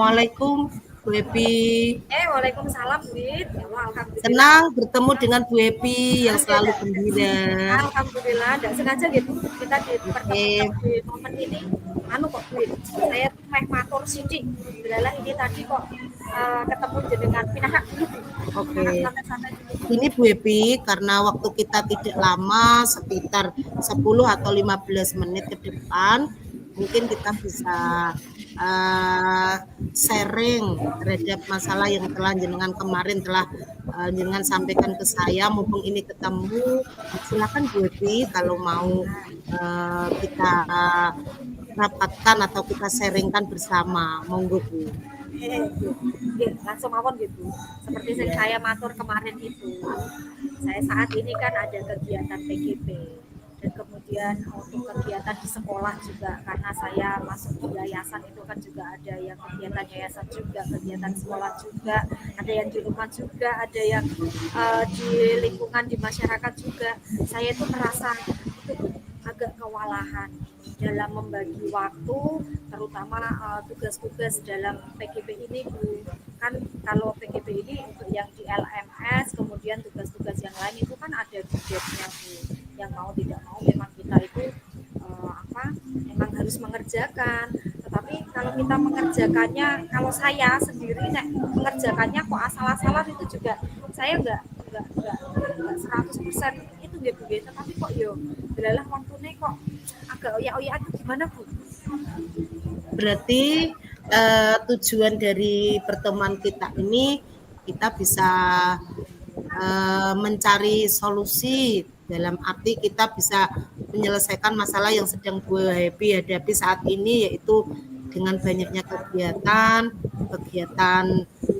Assalamualaikum Bu Epi. Waalaikumsalam, Wid. Ya Allah, alhamdulillah. Senang bertemu dengan Bu Epi yang selalu gembira. Alhamdulillah, tidak sengaja gitu kita dipertemukan Oke. di momen ini. Kok, Wid. Saya tuh meh matur sidik. Belalah ini tadi kok ketemu jenengan pinahak dulu. Oke. Ini Bu Epi, karena waktu kita tidak lama, sekitar 10 atau 15 menit ke depan, mungkin kita bisa sharing terhadap masalah yang telah jenengan kemarin telah jenengan sampaikan ke saya. Mumpung ini ketemu, silakan Bu Epi kalau mau kita rapatkan atau kita sharingkan bersama. Monggo Bu. Langsung mawon gitu. Seperti yang saya matur kemarin itu, saya saat ini kan ada kegiatan PGP. Dan kemudian untuk kegiatan di sekolah juga, karena saya masuk di yayasan itu kan juga ada yang kegiatan yayasan juga, kegiatan sekolah juga, ada yang di rumah juga, ada yang di lingkungan di masyarakat juga. Saya itu merasa itu agak kewalahan dalam membagi waktu, terutama tugas-tugas dalam PGP ini, Bu. Kan kalau PGP ini untuk yang di LMS, kemudian tugas-tugas yang lain itu kan ada budgetnya, Bu. Yang mau tidak mau memang kita itu memang harus mengerjakan. Tetapi kalau kita mengerjakannya, kalau saya sendiri mengerjakannya kok asal-asalan itu juga saya enggak 100% itu nggih Bu. Tapi kok yo belalah waktune kok agak oyak-oyak itu gimana, Bu? Berarti tujuan dari pertemuan kita ini kita bisa mencari solusi, dalam arti kita bisa menyelesaikan masalah yang sedang Bu Epi hadapi saat ini, yaitu dengan banyaknya kegiatan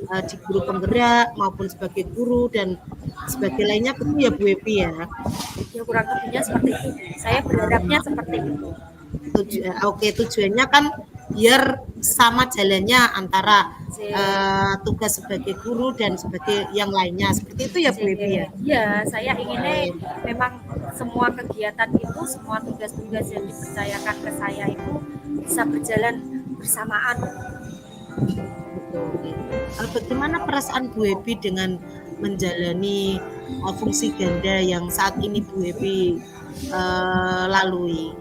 di guru penggerak maupun sebagai guru dan sebagai lainnya, gitu ya Bu Epi ya. Ya kurang lebihnya seperti itu. Saya berharapnya seperti itu. Tujuannya kan biar sama jalannya antara tugas sebagai guru dan sebagai yang lainnya, seperti itu ya Bu Epi ya. Iya, saya inginnya memang semua kegiatan itu, semua tugas-tugas yang dipercayakan ke saya itu bisa berjalan bersamaan. Bagaimana perasaan Bu Epi dengan menjalani fungsi ganda yang saat ini Bu Epi lalui?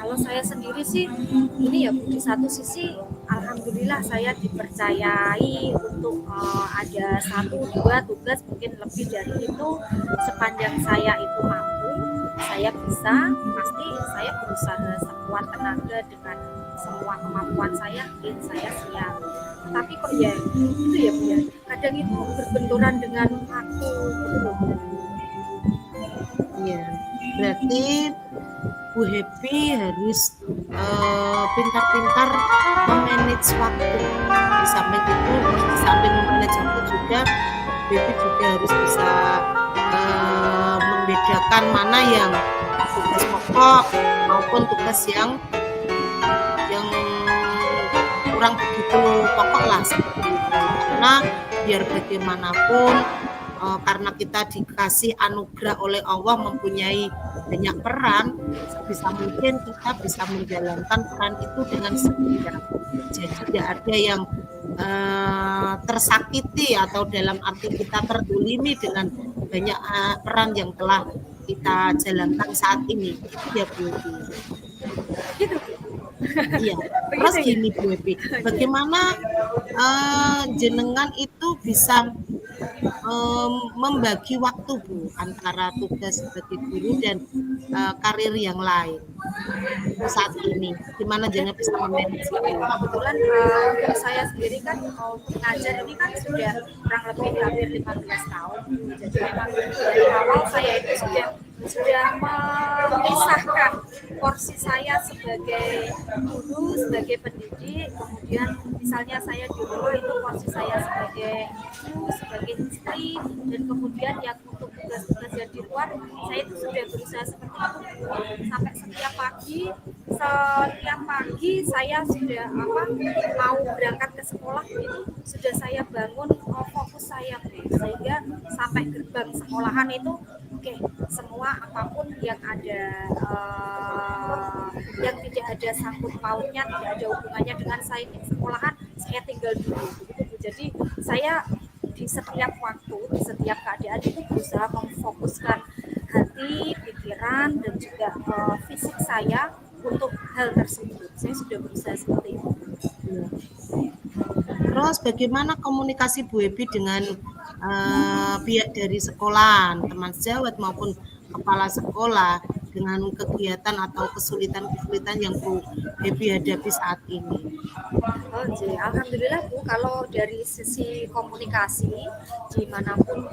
Kalau saya sendiri sih, ini ya Bu, di satu sisi alhamdulillah saya dipercayai untuk ada 1-2 tugas, mungkin lebih dari itu. Sepanjang saya itu mampu, saya bisa, pasti saya berusaha sekuat tenaga dengan semua kemampuan saya, mungkin saya siap. Tapi kok ya itu ya Bu ya, kadang itu berbenturan dengan waktu gitu loh. Iya, berarti Bu Epi harus pintar-pintar memanage waktu. Di samping itu, di samping memanage waktu juga, Bu Epi juga harus bisa membedakan mana yang tugas pokok maupun tugas yang kurang begitu pokok lah, seperti itu. Karena biar bagaimanapun, karena kita dikasih anugerah oleh Allah mempunyai banyak peran, sebisa mungkin kita bisa menjalankan peran itu dengan sempurna. Jadi tidak ada yang tersakiti atau dalam arti kita terdolimi dengan banyak peran yang telah kita jalankan saat ini. Ya Bu Epi. Gitu. Iya. Terus gini Bu Epi, bagaimana jenengan itu bisa membagi waktu Bu antara tugas sebagai guru dan karir yang lain saat ini? Gimana jenengan bisa memanage itu? Kebetulan untuk saya sendiri kan mau mengajar ini kan sudah kurang lebih hampir 15 tahun. Jadi memang dari awal saya itu sudah memisahkan porsi saya sebagai guru, sebagai pendidik, kemudian misalnya saya di rumah itu porsi saya sebagai ibu, sebagai istri, dan kemudian yang untuk tugas-tugas yang di luar saya itu sudah berusaha seperti itu. Sampai setiap pagi saya sudah mau berangkat ke sekolah itu sudah saya bangun fokus saya, sehingga sampai gerbang sekolahan itu semua apapun yang ada yang tidak ada sangkut pautnya, tidak ada hubungannya dengan saya di sekolahan, saya tinggal dulu begitu Bu. Jadi saya di setiap waktu, di setiap keadaan itu berusaha memfokuskan hati, pikiran, dan juga fisik saya untuk hal tersebut. Saya sudah berusaha seperti itu. Ya. Terus bagaimana komunikasi Bu Ebi dengan pihak dari sekolah, teman sejawat maupun kepala sekolah dengan kegiatan atau kesulitan-kesulitan yang Bu Ebi hadapi saat ini? Oh, jadi alhamdulillah Bu, kalau dari sisi komunikasi dimanapun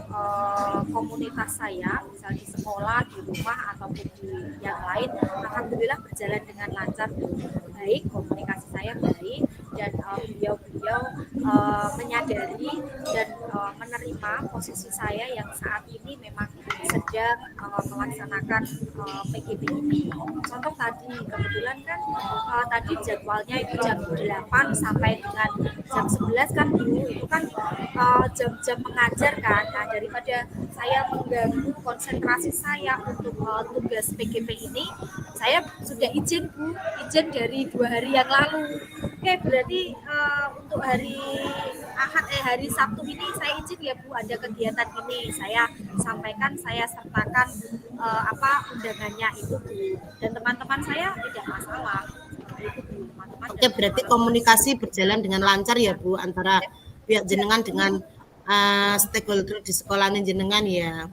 komunitas saya, misal di sekolah, di rumah ataupun di yang lain, alhamdulillah berjalan dengan lancar Bu. Baik, komunikasi saya baik dan beliau-beliau menyadari dan menerima posisi saya yang saat ini memang sedang melaksanakan PGP ini. Contoh tadi, kebetulan kan tadi jadwalnya itu jam 8 sampai dengan jam 11 kan dulu itu kan jam-jam mengajar kan. Nah, daripada saya mengganggu konsentrasi saya untuk tugas PGP ini, saya sudah izin Bu, izin dari 2 hari yang lalu. Oke, berarti untuk hari Sabtu ini saya izin ya Bu, ada kegiatan ini. Saya sampaikan, saya sertakan undangannya itu Bu. Dan teman-teman saya tidak masalah. Oke, berarti komunikasi berjalan dengan lancar ya Bu antara pihak jenengan dengan stakeholder di sekolah jenengan ya.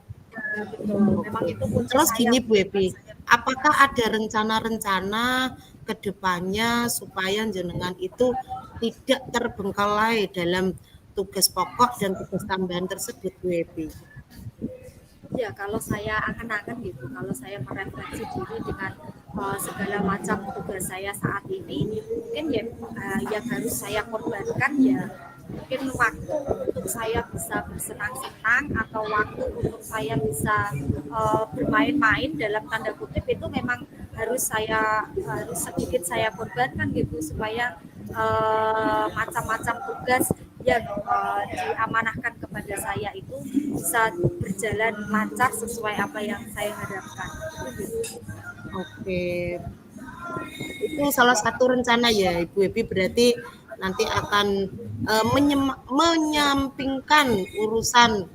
Betul. Memang itu kunci Terus saya. gini Bu Ebi, apakah ada rencana-rencana ke depannya supaya jenengan itu tidak terbengkalai dalam tugas pokok dan tugas tambahan tersebut Bu Ebi? Ya, kalau saya angan-angan gitu, kalau saya merefleksi diri dengan segala macam tugas saya saat ini, mungkin ya yang harus saya korbankan ya mungkin waktu untuk saya bisa bersenang-senang atau waktu untuk saya bisa bermain-main dalam tanda kutip itu memang harus sedikit saya korbankan gitu supaya macam-macam tugas yang diamanahkan kepada saya itu bisa berjalan lancar sesuai apa yang saya harapkan. Oke, itu salah satu rencana ya Ibu Ebi, berarti nanti akan menyampingkan urusan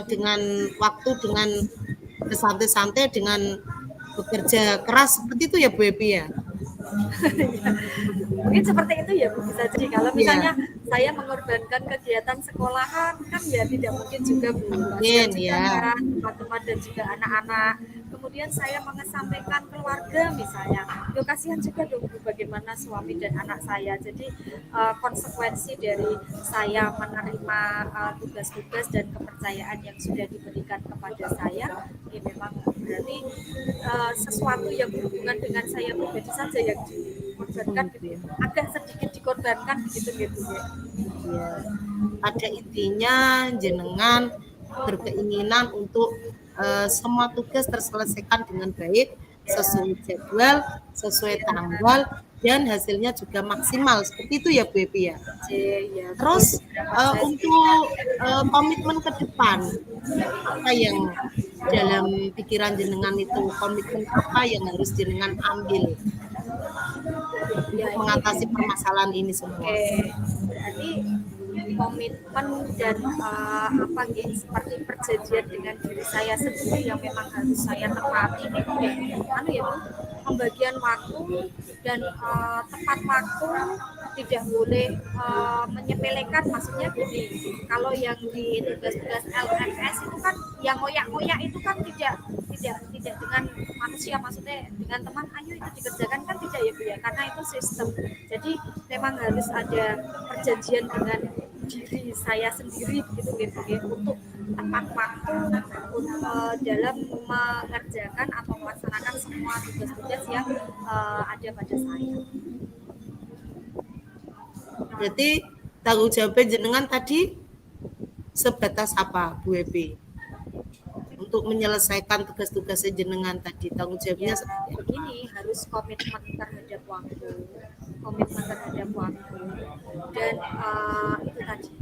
dengan waktu, dengan santai-santai, dengan bekerja keras seperti itu ya Bu Ebi ya? Mungkin seperti itu ya Bu, bisa jadi kalau misalnya saya mengorbankan kegiatan sekolahan kan ya tidak mungkin juga Bu. Mungkin ya. Kan teman-teman dan juga anak-anak. Kemudian saya mengesampingkan keluarga misalnya. Yo kasihan juga dong Bu bagaimana suami dan anak saya. Jadi konsekuensi dari saya menerima tugas-tugas dan kepercayaan yang sudah diberikan kepada saya, ya memang berarti sesuatu yang berhubungan dengan saya pribadi saja yang dikorbankan gitu. Agak sedikit dikorbankan gitu ya. Pada intinya jenengan berkeinginan untuk semua tugas terselesaikan dengan baik, sesuai jadwal, sesuai tanggal, dan hasilnya juga maksimal. Seperti itu ya Bu Ebi ya. Terus untuk komitmen ke depan, apa yang dalam pikiran jenengan itu, komitmen apa yang harus jenengan ambil untuk mengatasi permasalahan ini semua? Berarti komitmen dan seperti perjanjian dengan diri saya sendiri yang memang harus saya tepati pembagian waktu dan tepat waktu, tidak boleh menyepelekan. Maksudnya gini, kalau yang di tugas-tugas LMS itu kan yang ngoyak-ngoyak itu kan tidak dengan manusia, maksudnya dengan teman ayo itu dikerjakan kan tidak ya Bu ya, karena itu sistem. Jadi memang harus ada perjanjian dengan diri saya sendiri gitu untuk tepat waktu dalam mengerjakan atau melaksanakan semua tugas-tugas yang ada pada saya. Berarti tanggung jawabnya jenengan tadi sebatas apa Bu Ebi? Untuk menyelesaikan tugas-tugasnya jenengan tadi, tanggung jawabnya begini, harus komitmen terhadap waktu dan itu tadi,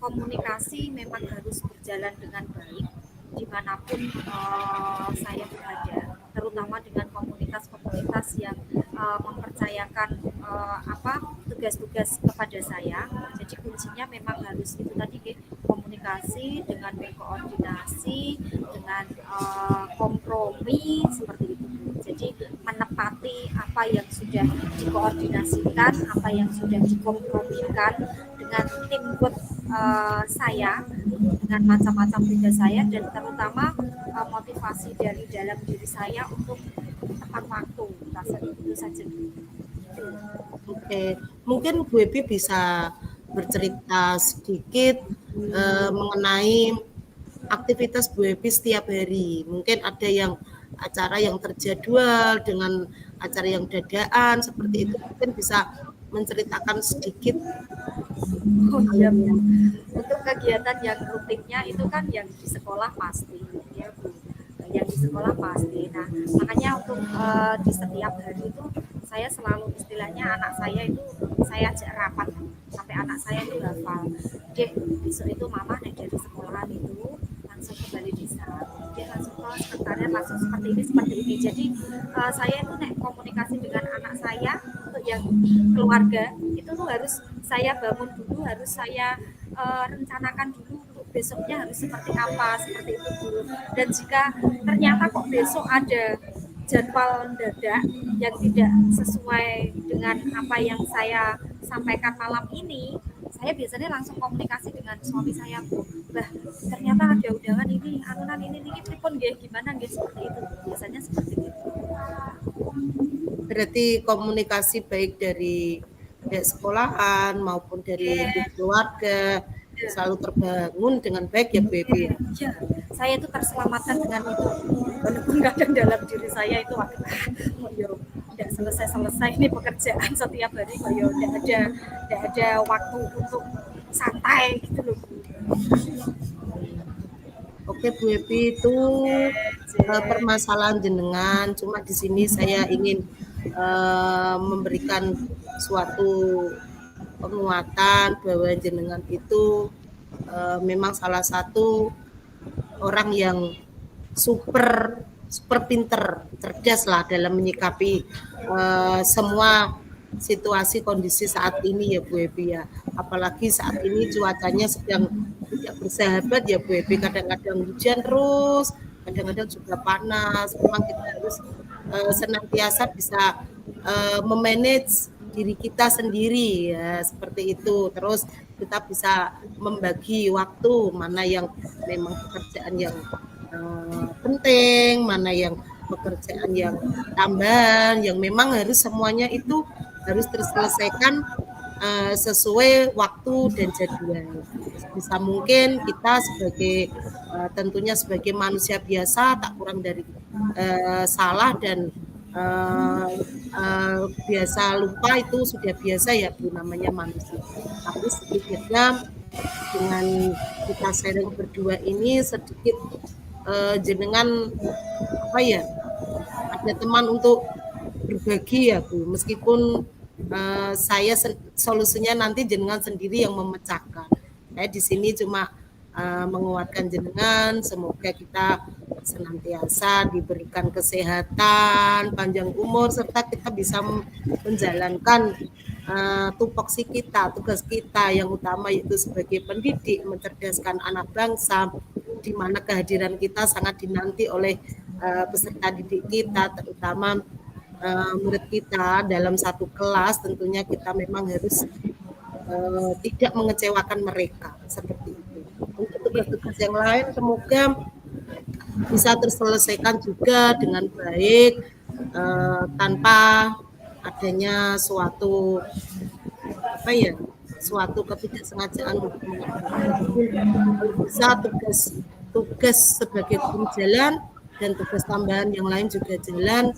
komunikasi memang harus berjalan dengan baik dimanapun saya berada, terutama dengan komunitas-komunitas yang mempercayakan tugas-tugas kepada saya. Jadi kuncinya memang harus itu tadi komunikasi dengan berkoordinasi dengan kompromi seperti itu. Jadi menepati apa yang sudah dikoordinasikan, apa yang sudah dikompromikan dengan teamwork saya, dengan macam-macam tugas saya, dan terutama motivasi dari dalam diri saya untuk tepat waktu. Rasanya itu saja. Oke, mungkin Bu Epi bisa bercerita sedikit mengenai aktivitas Bu Epi setiap hari. Mungkin ada yang acara yang terjadwal dengan acara yang dadaan seperti itu. Mungkin bisa menceritakan sedikit. Oh iya, Bu. Untuk kegiatan yang rutinnya itu kan yang di sekolah pasti, ya Bu. Yang di sekolah pasti. Nah, makanya untuk di setiap hari itu saya selalu istilahnya anak saya itu saya ajak rapat sampai anak saya itu hafal. Dek, besok itu mama naik dari sekolahan itu langsung ke balai desa. Dia langsung ke sekretariat langsung seperti ini. Jadi saya itu naik komunikasi dengan anak saya untuk yang keluarga itu tuh harus saya bangun dulu, harus saya rencanakan dulu untuk besoknya harus seperti apa, seperti itu dulu. Dan jika ternyata kok besok ada jadwal mendadak yang tidak sesuai dengan apa yang saya sampaikan malam ini, saya biasanya langsung komunikasi dengan suami saya, Bu. Bah, ternyata ada undangan ini, anunan ini pripun nggih, gimana nggih, seperti itu. Biasanya seperti itu. Berarti komunikasi baik dari pihak sekolahan maupun dari keluarga selalu terbangun dengan baik ya Bu Epi. Ya, saya itu terselamatkan dengan itu. Walaupun kadang dalam diri saya itu tidak selesai ini pekerjaan setiap hari, tidak ada waktu untuk santai gitu loh. Oke Bu Epi, itu permasalahan jenengan. Cuma di sini saya ingin memberikan suatu penguatan bahwa jenengan itu memang salah satu orang yang super pinter, cerdas lah dalam menyikapi semua situasi kondisi saat ini ya Bu Epi ya. Apalagi saat ini cuacanya sedang tidak bersahabat ya Bu Epi, kadang-kadang hujan terus, kadang-kadang juga panas. Memang kita harus senantiasa bisa memanage diri kita sendiri ya, seperti itu. Terus kita bisa membagi waktu, mana yang memang pekerjaan yang penting, mana yang pekerjaan yang tambahan, yang memang harus semuanya itu harus terselesaikan sesuai waktu dan jadwal. Bisa mungkin kita sebagai tentunya sebagai manusia biasa tak kurang dari salah dan biasa lupa, itu sudah biasa ya Bu, namanya manusia. Tapi sedikitnya dengan kita sharing berdua ini sedikit jenengan apa ya, ada teman untuk berbagi ya Bu, meskipun saya solusinya nanti jenengan sendiri yang memecahkan. Saya di sini cuma menguatkan jenengan, semoga kita senantiasa diberikan kesehatan, panjang umur, serta kita bisa menjalankan tupoksi kita, tugas kita yang utama yaitu sebagai pendidik, mencerdaskan anak bangsa, di mana kehadiran kita sangat dinanti oleh peserta didik kita, terutama murid kita dalam satu kelas. Tentunya kita memang harus tidak mengecewakan mereka, seperti itu. Untuk tugas-tugas yang lain semoga bisa terselesaikan juga dengan baik, tanpa adanya suatu apa ya, suatu ketidaksengajaan. Bisa tugas sebagai guru jalan dan tugas tambahan yang lain juga jalan.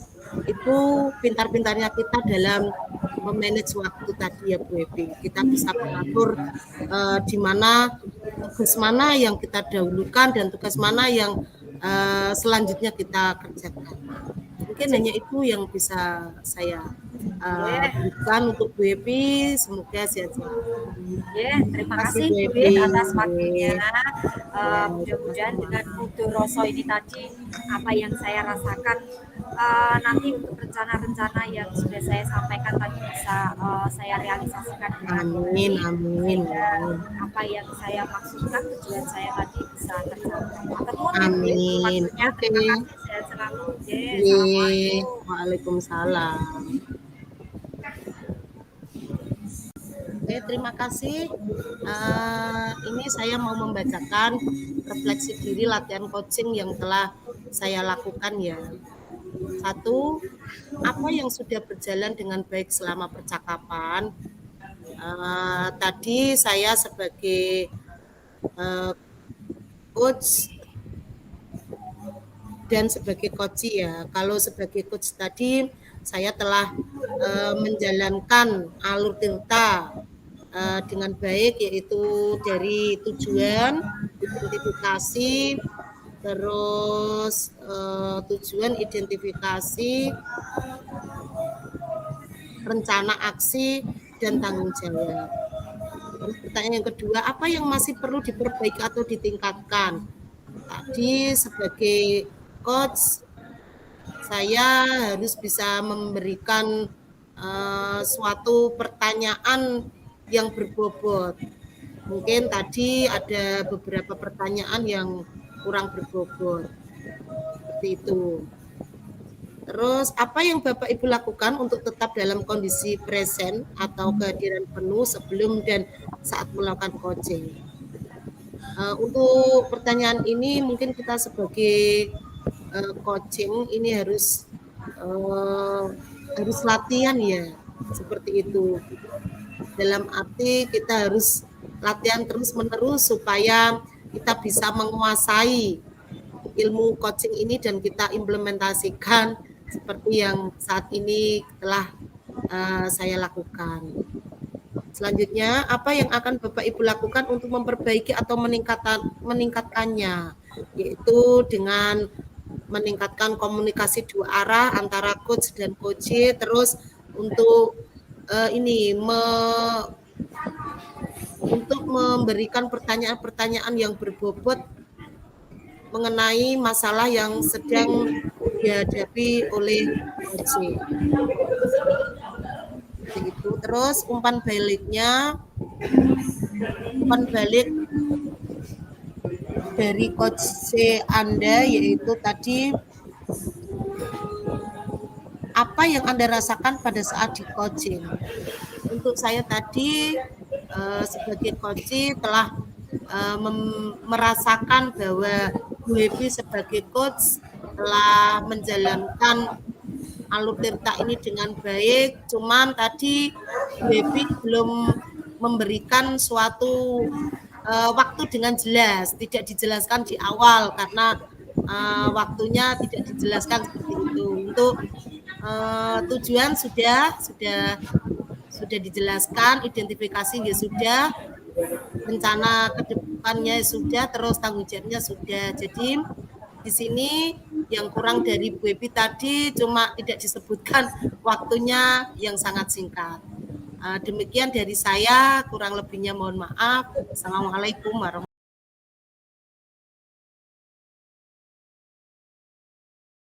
Itu pintar-pintarnya kita dalam memanage waktu tadi ya Bu Epi. Kita bisa mengatur di mana tugas mana yang kita dahulukan dan tugas mana yang selanjutnya kita kerjakan. Mungkin hanya itu yang bisa saya Yeah. berikan untuk Bu Epi, semoga sehat selalu. Terima kasih Bu Bu Epi. Wit atas waktunya. Ya, Mudah-mudahan sama-sama. dengan Kudu Roso ini tadi apa yang saya rasakan nanti untuk rencana-rencana yang sudah saya sampaikan tadi bisa saya realisasikan dengan Amin, baik amin, sehingga amin. apa yang saya maksudkan tujuan saya tadi bisa tercapai. Matur nuwun Bu Wit, Amin. waktunya. Oke. Terima kasih, sehat selalu. Ye. Assalamualaikum. Waalaikumsalam. Oke, terima kasih. Ini saya mau membacakan refleksi diri latihan coaching yang telah saya lakukan ya. 1. Apa yang sudah berjalan dengan baik selama percakapan? Tadi saya sebagai coach dan sebagai coach ya. Kalau sebagai coach tadi saya telah menjalankan alur tirta dengan baik, yaitu dari tujuan, identifikasi, terus tujuan, identifikasi, rencana aksi, dan tanggung jawab. Terus pertanyaan yang kedua, apa yang masih perlu diperbaiki atau ditingkatkan? Tadi sebagai coach, saya harus bisa memberikan suatu pertanyaan yang berbobot. Mungkin tadi ada beberapa pertanyaan yang kurang berbobot. Seperti itu. Terus apa yang Bapak Ibu lakukan untuk tetap dalam kondisi present atau kehadiran penuh sebelum dan saat melakukan coaching? Untuk pertanyaan ini mungkin kita sebagai coaching ini harus latihan ya, seperti itu. Dalam arti kita harus latihan terus-menerus supaya kita bisa menguasai ilmu coaching ini dan kita implementasikan seperti yang saat ini telah saya lakukan. Selanjutnya, apa yang akan Bapak Ibu lakukan untuk memperbaiki atau meningkatkannya? Yaitu dengan meningkatkan komunikasi dua arah antara coach dan coach, terus untuk untuk memberikan pertanyaan-pertanyanyaan yang berbobot mengenai masalah yang sedang dihadapi oleh coach. Itu. Terus umpan balik dari coach Anda, yaitu tadi apa yang Anda rasakan pada saat di coaching. Untuk saya tadi sebagai coach telah merasakan bahwa Bu Happy sebagai coach telah menjalankan alur tirta ini dengan baik, cuman tadi Bu Happy belum memberikan suatu waktu dengan jelas, tidak dijelaskan di awal karena waktunya tidak dijelaskan seperti itu. Untuk tujuan sudah dijelaskan, identifikasi ya sudah, rencana ke depannya sudah, terus tanggung jawabnya sudah. Jadi di sini yang kurang dari Bu Epi tadi cuma tidak disebutkan waktunya yang sangat singkat. Demikian dari saya, kurang lebihnya mohon maaf. Assalamualaikum warahmatullahi wabarakatuh.